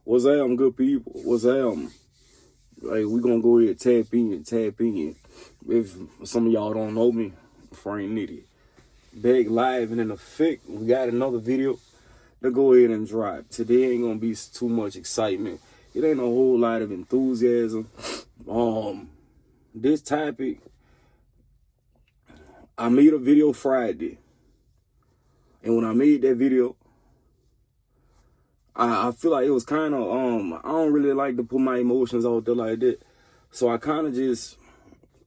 What's up, good people? What's up? Like, we gonna go ahead and tap in. If some of y'all don't know me, Frank Nitty. Back live and in effect, we got another video to go ahead and drop. Today ain't gonna be too much excitement. It ain't a whole lot of enthusiasm. This topic, I made a video Friday. And when I made that video, I feel like it was kind of, I don't really like to put my emotions out there like that. So I kind of just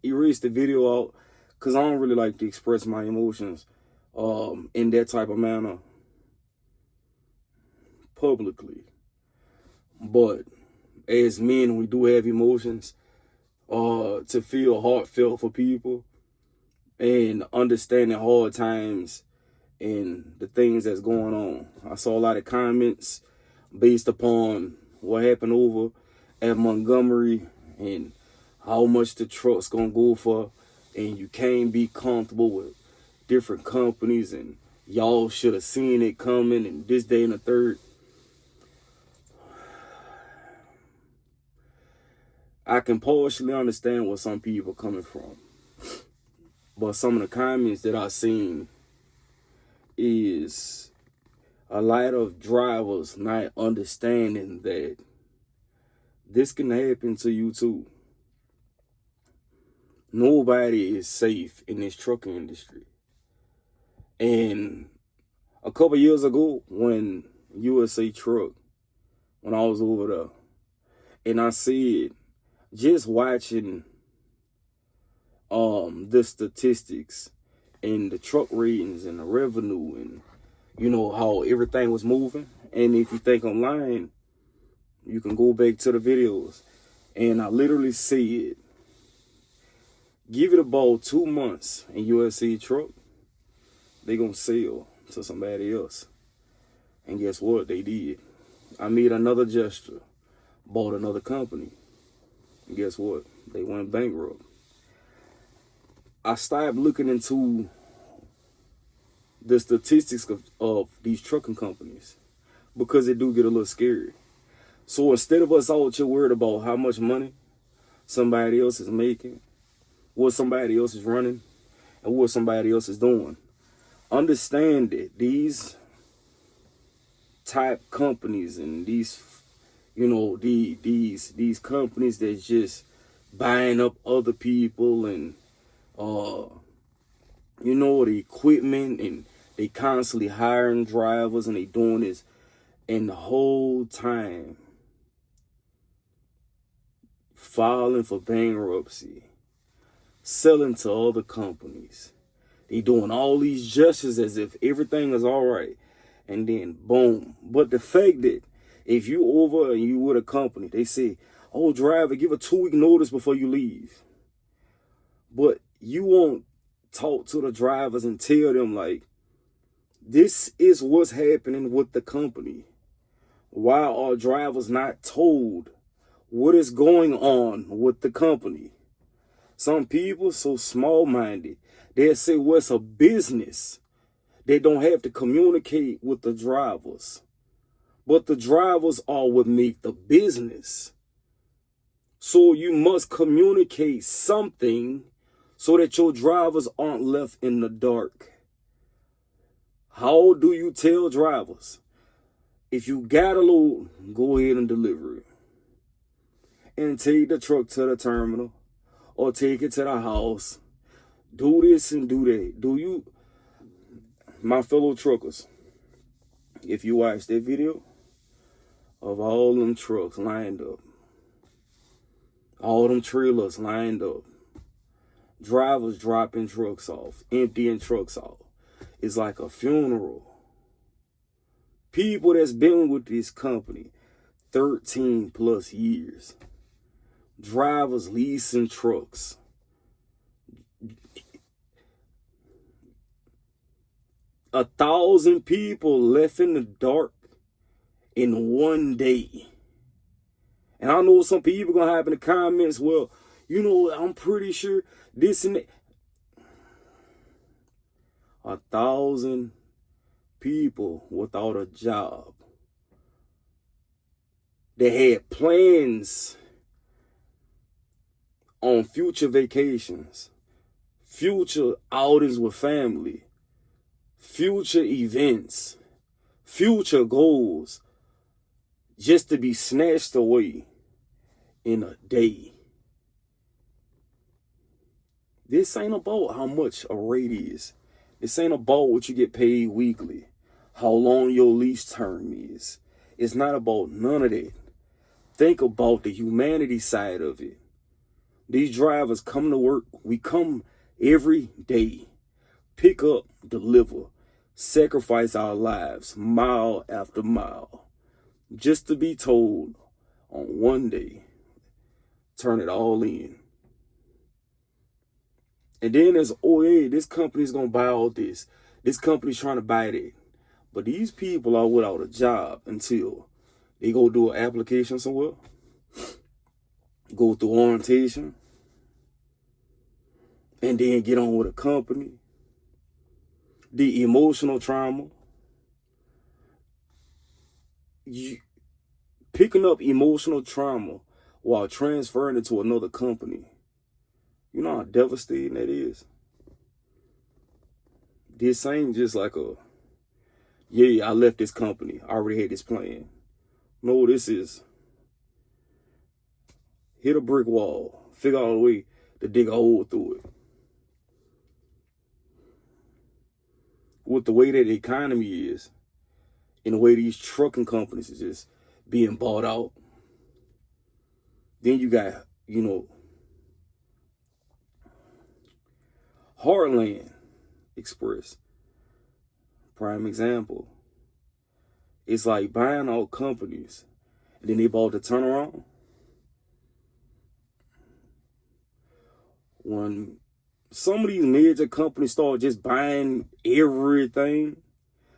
erased the video out because I don't really like to express my emotions in that type of manner publicly. But as men, we do have emotions to feel heartfelt for people and understanding hard times and the things that's going on. I saw a lot of comments based upon what happened over at Montgomery and how much the truck's gonna go for, and you can't be comfortable with different companies, and y'all should have seen it coming, and this day and the third. I can partially understand where some people are coming from, but some of the comments that I've seen is a lot of drivers not understanding that this can happen to you too. Nobody is safe in this trucking industry. And a couple years ago, when USA Truck, when I was over there, and I said, just watching the statistics and the truck ratings and the revenue and how everything was moving. And if you think I'm lying, you can go back to the videos. And I literally said, give it about 2 months in USA Truck, they gonna sell to somebody else. And guess what? They did. I made another gesture, bought another company. And guess what? They went bankrupt. I started looking into the statistics of these trucking companies because it do get a little scary. So instead of us out here worried about how much money somebody else is making, what somebody else is running, and what somebody else is doing, understand that these type companies and these these companies that's just buying up other people and the equipment, and they constantly hiring drivers, and they doing this, and the whole time filing for bankruptcy, selling to other companies. They doing all these gestures as if everything is all right, and then boom. But the fact that if you over and you with a company, they say, "Oh, driver, give a 2-week notice before you leave." But you won't talk to the drivers and tell them, like, this is what's happening with the company. Why are drivers not told what is going on with the company? Some people so small-minded, they'll say, well, it's a business. They don't have to communicate with the drivers. But the drivers are what make the business. So you must communicate something so that your drivers aren't left in the dark. How do you tell drivers? If you got a load, go ahead and deliver it. And take the truck to the terminal or take it to the house. Do this and do that. My fellow truckers, if you watch that video of all them trucks lined up, all them trailers lined up, drivers dropping trucks off, emptying trucks off, it's like a funeral. People that's been with this company 13 plus years, drivers leasing trucks, 1,000 people left in the dark in one day. And I know some people gonna have in the comments, well, I'm pretty sure this and that. 1,000 people without a job They had plans on future vacations, future outings with family, future events, future goals, just to be snatched away in a day. This ain't about how much a rate is. This ain't about what you get paid weekly, how long your lease term is. It's not about none of that. Think about the humanity side of it. These drivers come to work. We come every day, pick up, deliver, sacrifice our lives mile after mile, just to be told on one day, turn it all in. And then there's, oh yeah, this company's gonna buy all this. This company's trying to buy that. But these people are without a job until they go do an application somewhere, go through orientation, and then get on with a company. The emotional trauma. Picking up emotional trauma while transferring it to another company. You know how devastating that is? This ain't just like I left this company. I already had this plan. No, this is hit a brick wall, figure out a way to dig a hole through it. With the way that the economy is, and the way these trucking companies is just being bought out. Then you got, Heartland Express, prime example. It's like buying out companies, and then they bought the turnaround. When some of these major companies start just buying everything,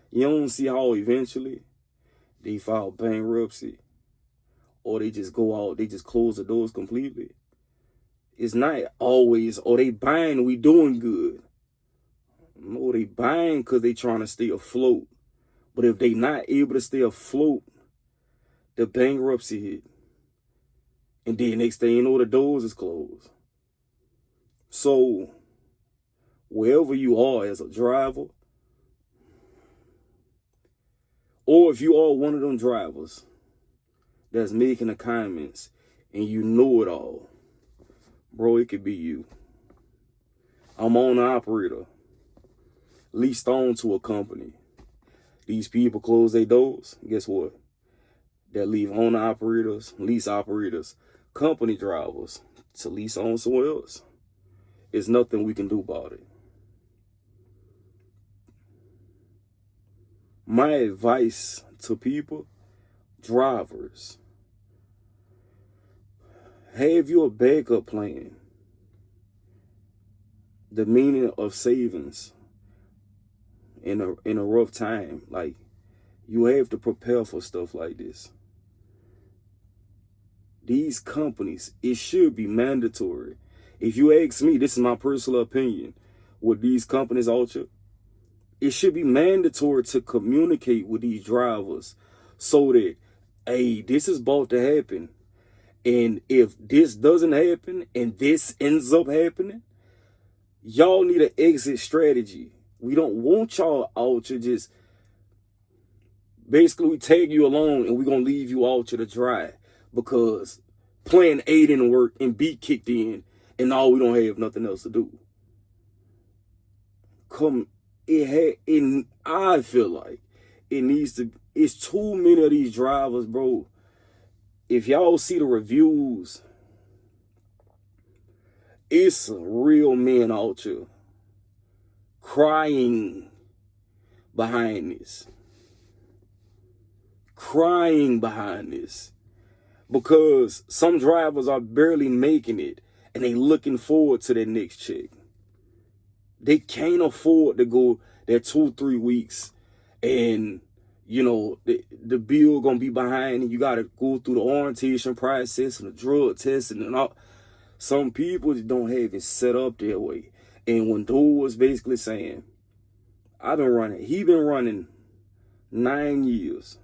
you don't see how eventually they file bankruptcy, or they just go out, they just close the doors completely. It's not always, they buying, we doing good. No, they buying because they trying to stay afloat. But if they not able to stay afloat, the bankruptcy hit. And then next thing you know, the doors is closed. So, wherever you are as a driver, or if you are one of them drivers that's making the comments and you know it all, bro, it could be you. I'm on an operator, leased on to a company. These people close their doors. Guess what? They leave owner operators, lease operators, company drivers to lease on someone else. There's nothing we can do about it. My advice to people, drivers, have your backup plan. The meaning of savings in a rough time. Like, you have to prepare for stuff like this. These companies, it should be mandatory. If you ask me, this is my personal opinion, with these companies out here, it should be mandatory to communicate with these drivers so that, hey, this is about to happen. And if this doesn't happen and this ends up happening, y'all need an exit strategy. We don't want y'all out here just, basically we tag you along and we're going to leave you out here to dry because plan A didn't work and B kicked in and now we don't have nothing else to do. I feel like it needs to, it's too many of these drivers, bro. If y'all see the reviews, it's real men out here crying behind this. Crying behind this. Because some drivers are barely making it and they looking forward to their next check. They can't afford to go there 2-3 weeks and, the bill gonna be behind and you gotta go through the orientation process and the drug testing and all. Some people don't have it set up that way. And when dude was basically saying, he been running 9 years.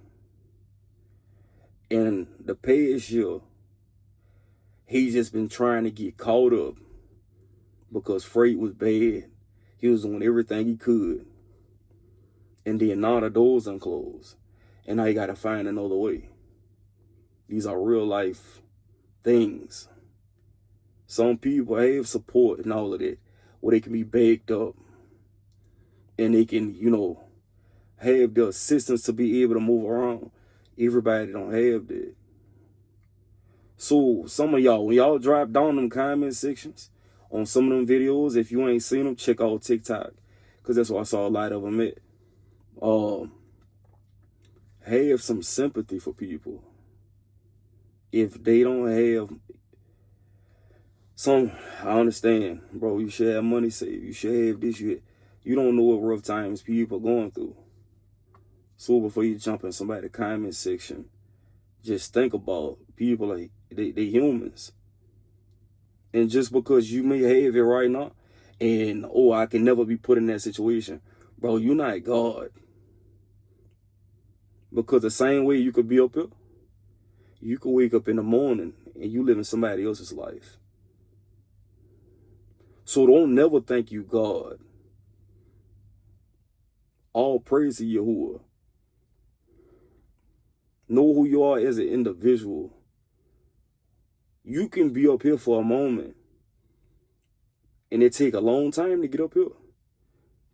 And the past year, he just been trying to get caught up because freight was bad. He was doing everything he could. And then now the doors unclosed. And now you got to find another way. These are real life things. Some people have support and all of that, where they can be backed up. And they can, have the assistance to be able to move around. Everybody don't have that. So some of y'all, when y'all drop down them comment sections on some of them videos, if you ain't seen them, check out TikTok, because that's where I saw a lot of them at. Have some sympathy for people. If they don't have some, I understand, bro, you should have money saved. You should have this. You don't know what rough times people are going through. So before you jump in somebody's comment section, just think about people like they humans. And just because you may have it right now, and I can never be put in that situation, bro, you're not God. Because the same way you could be up here, you could wake up in the morning and you live in somebody else's life. So don't never think you God. All praise to Yahuwah. Know who you are as an individual. You can be up here for a moment, and it take a long time to get up here,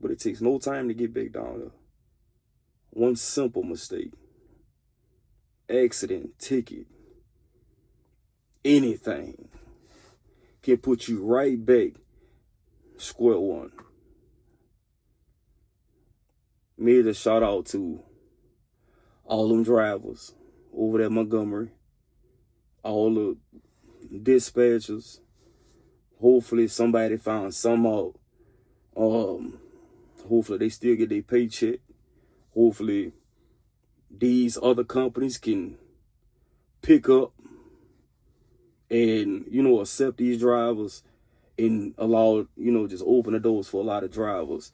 but it takes no time to get back down here. One simple mistake, accident, ticket, anything can put you right back square one. Major shout out to all them drivers over there in Montgomery, all the dispatchers. Hopefully somebody found some out. Hopefully they still get their paycheck. Hopefully these other companies can pick up and, accept these drivers and allow, just open the doors for a lot of drivers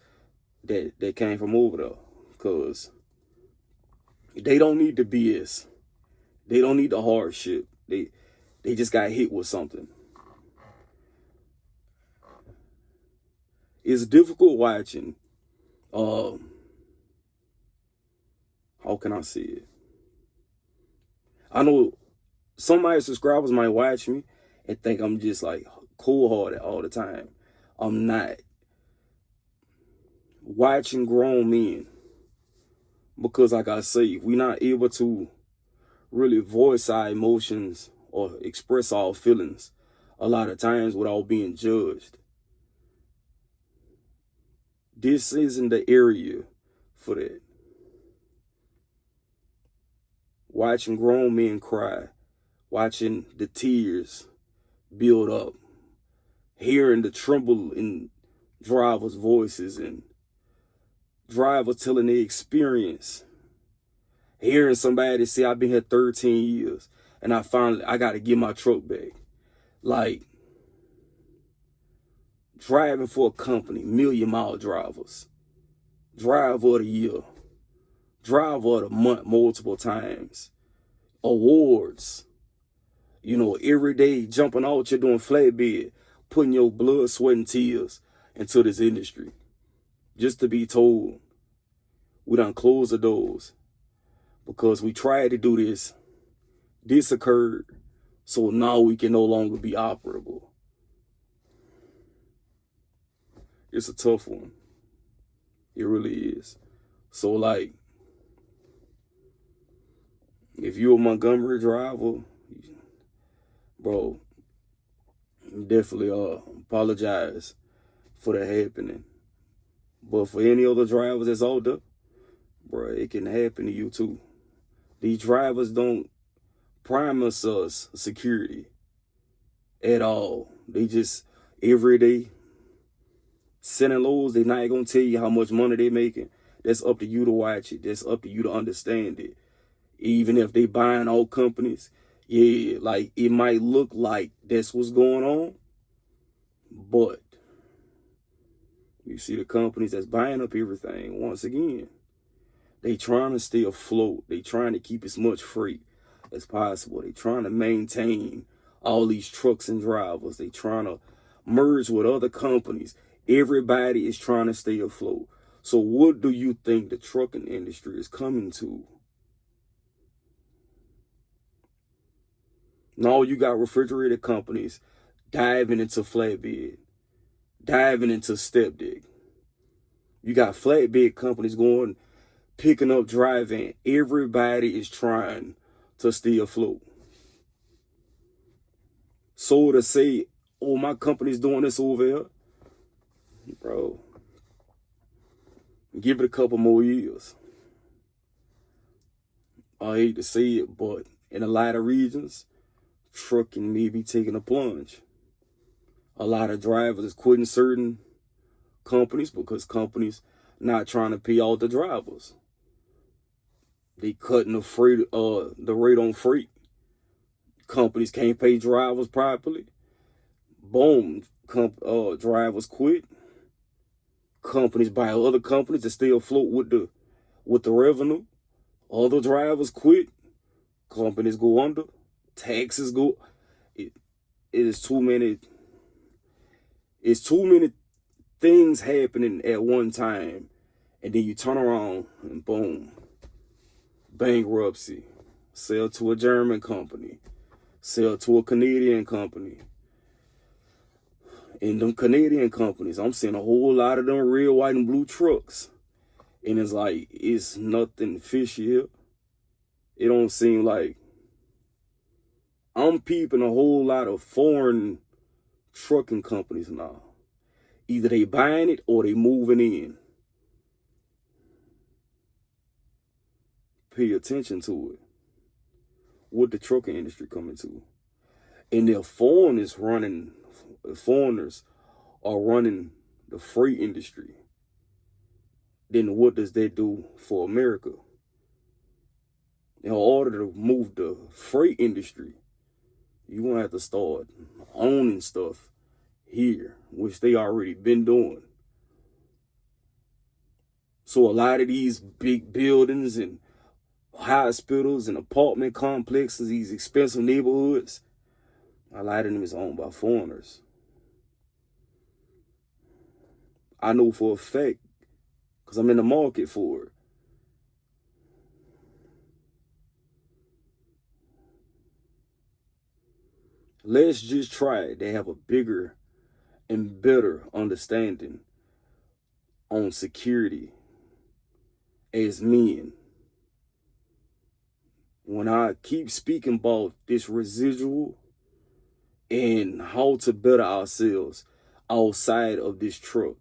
that came from over there. Because they don't need the BS. They don't need the hardship. They just got hit with something. It's difficult watching. How can I say it? I know some of my subscribers might watch me and think I'm just like cold-hearted all the time. I'm not. Watching grown men, because like I say, if we're not able to really voice our emotions or express our feelings a lot of times without being judged, this isn't the area for that. Watching grown men cry, watching the tears build up, hearing the tremble in drivers' voices and drivers telling their experience, hearing somebody say, I've been here 13 years and I got to get my truck back. Like, driving for a company, million-mile drivers, driver of the year, driver of the month multiple times, awards, every day jumping out, you're doing flatbed, putting your blood, sweat, and tears into this industry, just to be told we done closed the doors because we tried to do this. This occurred, so now we can no longer be operable. It's a tough one. It really is. So, like, if you're a Montgomery driver, bro, definitely apologize for that happening. But for any other drivers that's older, bro, it can happen to you too. These drivers don't promise us security at all. They just every day sending loads. They're not gonna tell you how much money they're making. That's up to you to watch it. That's up to you to understand it. Even if they buying all companies, yeah, like it might look like that's what's going on, but you see the companies that's buying up everything, once again, they trying to stay afloat. They trying to keep as much freight as possible. They trying to maintain all these trucks and drivers. They trying to merge with other companies. Everybody is trying to stay afloat. So what do you think the trucking industry is coming to? Now you got refrigerator companies diving into flatbed, diving into step dig. You got flatbed companies going, picking up dry van. Everybody is trying to stay afloat. So to say, oh, my company's doing this over here, bro, give it a couple more years. I hate to say it, but in a lot of regions, trucking may be taking a plunge. A lot of drivers is quitting certain companies because companies not trying to pay out the drivers. They cutting the rate on freight. Companies can't pay drivers properly. Boom, drivers quit. Companies buy other companies to stay afloat with the revenue. Other drivers quit. Companies go under. Taxes go. It is too many. It's too many things happening at one time, and then you turn around and boom, bankruptcy. Sell to a German company. Sell to a Canadian company. In them Canadian companies, I'm seeing a whole lot of them red, white, and blue trucks. And it's like, it's nothing fishy here. It don't seem like. I'm peeping a whole lot of foreign trucking companies now. Either they buying it or they moving in. Pay attention to it. What the trucking industry coming to. And their foreigners are running the freight industry. Then what does that do for America? In order to move the freight industry, you're going to have to start owning stuff here, which they already been doing. So a lot of these big buildings and hospitals and apartment complexes, these expensive neighborhoods, a lot of them is owned by foreigners. I know for a fact, because I'm in the market for it. Let's just try to have a bigger and better understanding on security as men. When I keep speaking about this residual and how to better ourselves outside of this truck.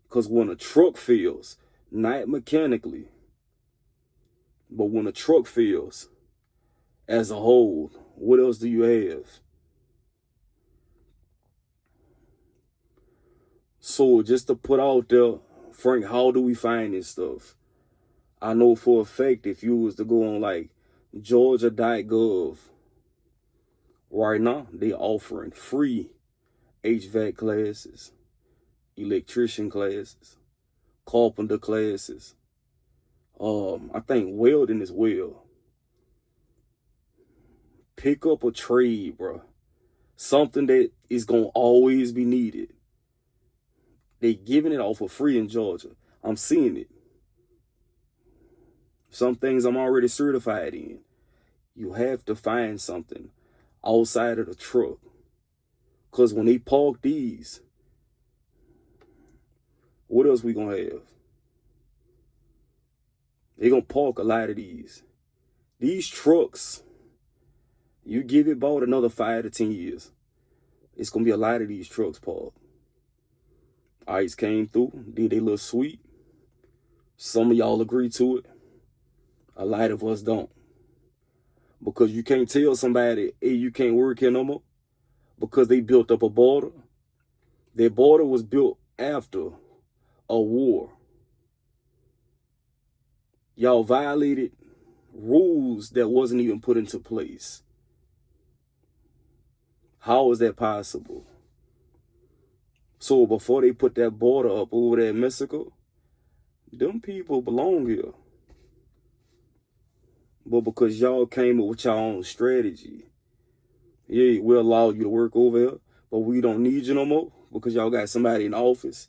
Because when a truck fails, not mechanically, but when a truck fails as a whole, what else do you have? So just to put out there, Frank, how do we find this stuff? I know for a fact if you was to go on like Georgia.gov, right now they offering free HVAC classes, electrician classes, carpenter classes. I think welding as well. Pick up a trade, bro. Something that is gonna always be needed. They giving it all for free in Georgia. I'm seeing it. Some things I'm already certified in. You have to find something outside of the truck. Because when they park these, what else we gonna have? They gonna park a lot of these. These trucks, you give it about another 5 to 10 years, it's gonna be a lot of these trucks parked. ICE came through, did they little sweep. Some of y'all agree to it. A lot of us don't. Because you can't tell somebody, hey, you can't work here no more. Because they built up a border. Their border was built after a war. Y'all violated rules that wasn't even put into place. How is that possible? So before they put that border up over there in Mexico, them people belong here. But because y'all came up with your own strategy, yeah, we'll allow you to work over here, but we don't need you no more because y'all got somebody in office.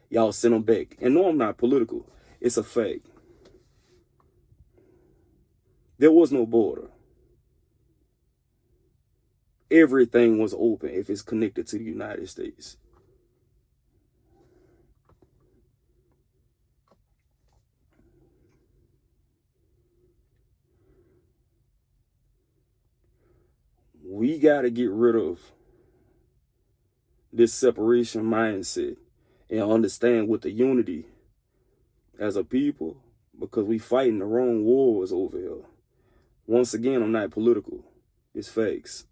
Y'all send them back. And no, I'm not political. It's a fact. There was no border. Everything was open if it's connected to the United States. We got to get rid of this separation mindset and understand with the unity as a people, because we fighting the wrong wars over here. Once again, I'm not political. It's facts.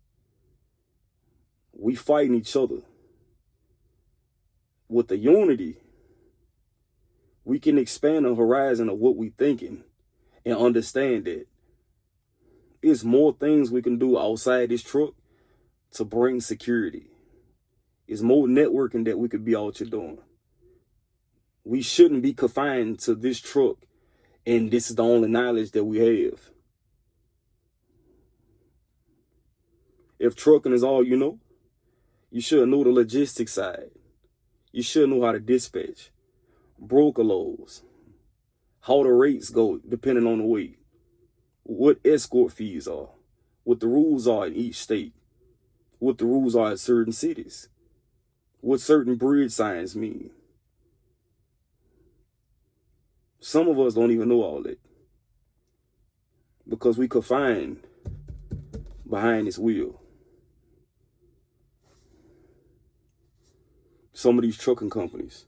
We fighting each other. With the unity, we can expand the horizon of what we thinking and understand that there's more things we can do outside this truck to bring security. It's more networking that we could be out here doing. We shouldn't be confined to this truck and this is the only knowledge that we have. If trucking is all you know, you should know the logistics side. You should know how to dispatch, broker loads, how the rates go depending on the weight, what escort fees are, what the rules are in each state, what the rules are in certain cities, what certain bridge signs mean. Some of us don't even know all that because we confined behind this wheel. Some of these trucking companies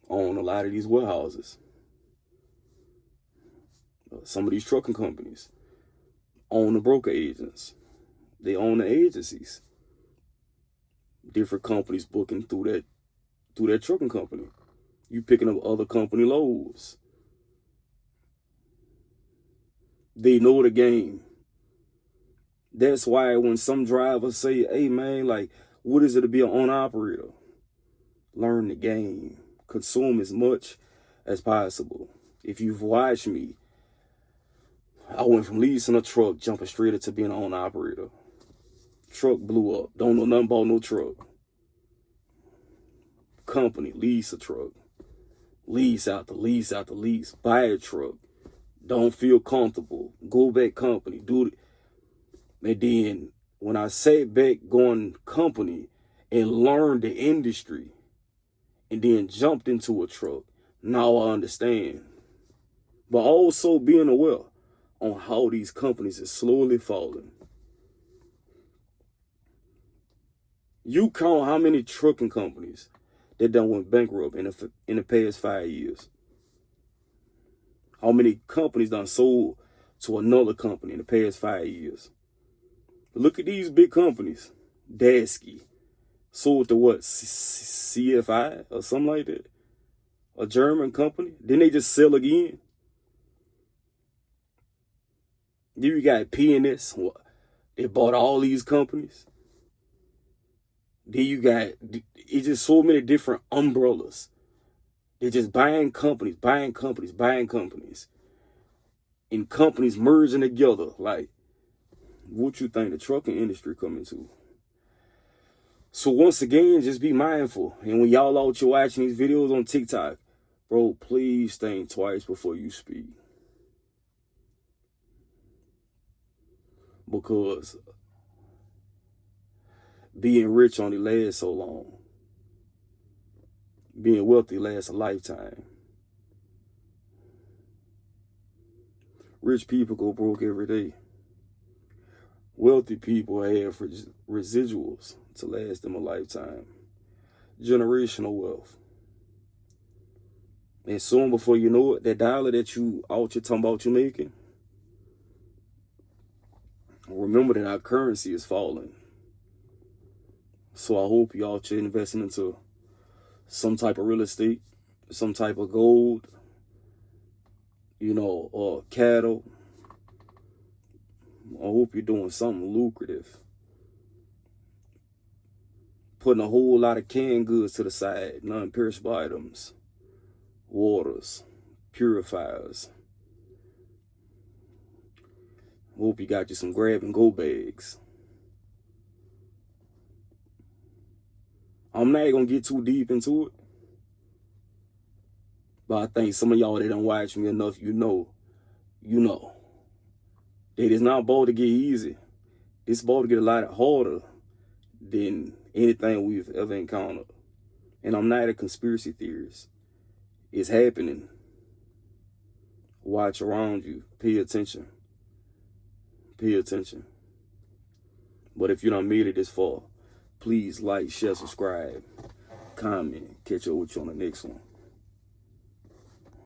own a lot of these warehouses. Some of these trucking companies own the broker agents. They own the agencies. Different companies booking through that trucking company. You picking up other company loads. They know the game. That's why when some drivers say, hey man, like, what is it to be an owner operator? Learn the game. Consume as much as possible. If you've watched me, I went from leasing a truck, jumping straight into being an owner operator. Truck blew up. Don't know nothing about no truck. Company, lease a truck. Lease out the lease out the lease. Buy a truck. Don't feel comfortable. Go back company. Do it. And then when I sat back going company and learned the industry and then jumped into a truck, now I understand. But also being aware on how these companies are slowly falling. You count how many trucking companies that done went bankrupt in the past 5 years. How many companies done sold to another company in the past 5 years. Look at these big companies. Dasky sold to what? CFI or something like that? A German company? Then they just sell again. Then you got P&S. They bought all these companies. Then you got, it's just so many different umbrellas. They're just buying companies. And companies merging together. Like, what you think the trucking industry coming to? So once again, just be mindful. And when y'all out here watching these videos on TikTok, bro, please think twice before you speak. Because being rich only lasts so long. Being wealthy lasts a lifetime. Rich people go broke every day. Wealthy people have residuals to last them a lifetime. Generational wealth. And soon before you know it, that dollar that you out here talking about you making, remember that our currency is falling. So I hope y'all out here investing into some type of real estate, some type of gold, or cattle. I hope you're doing something lucrative. Putting a whole lot of canned goods to the side, non-perishable items, waters, purifiers, Hope you got you some grab and go bags. I'm not gonna get too deep into it, but I think some of y'all that don't watch me enough, you know, that it's not about to get easy. It's about to get a lot harder than anything we've ever encountered. And I'm not a conspiracy theorist. It's happening. Watch around you. Pay attention. Pay attention. But if you done made it this far, please like, share, subscribe, comment. Catch up with you on the next one.